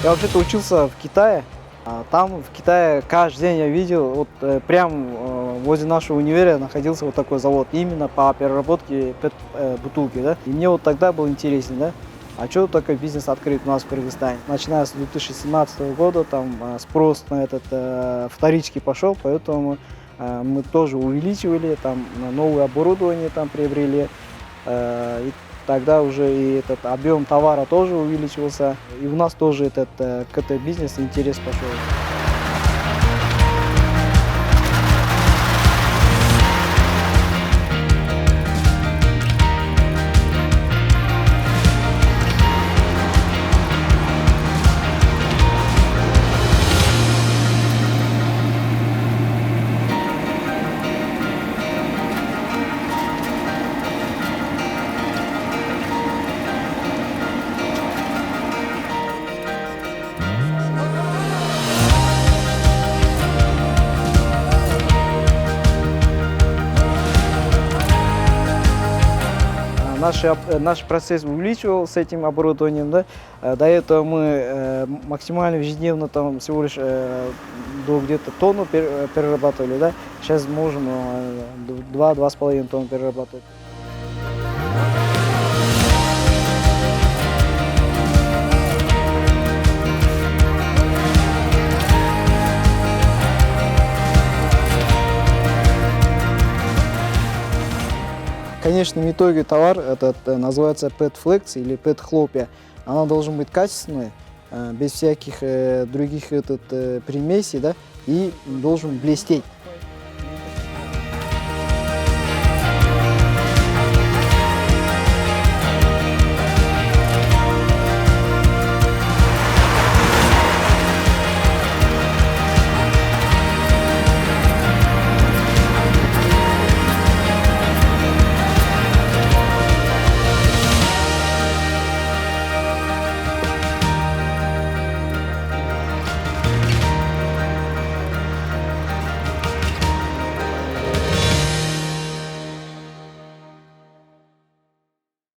Я вообще-то учился в Китае. Там в Китае каждый день я видел, вот прям возле нашего универа находился вот такой завод, именно по переработке бутылки, да. И мне вот тогда было интересно, да, а что такой бизнес открыт у нас в Кыргызстане. Начиная с 2017 года там спрос на этот вторички пошел, поэтому мы тоже увеличивали, там новое оборудование там приобрели, и тогда уже и этот объем товара тоже увеличился, и у нас тоже этот к этой бизнесу интерес пошел. Наш процесс увеличивал с этим оборудованием, да. До этого мы максимально ежедневно там всего лишь до где-то тонну перерабатывали, да. Сейчас можем 2–2,5 тонн перерабатывать. Конечном итоге товар этот называется PET Flex или PET хлопья. Она должна быть качественной, без всяких других примесей, да, и должен блестеть.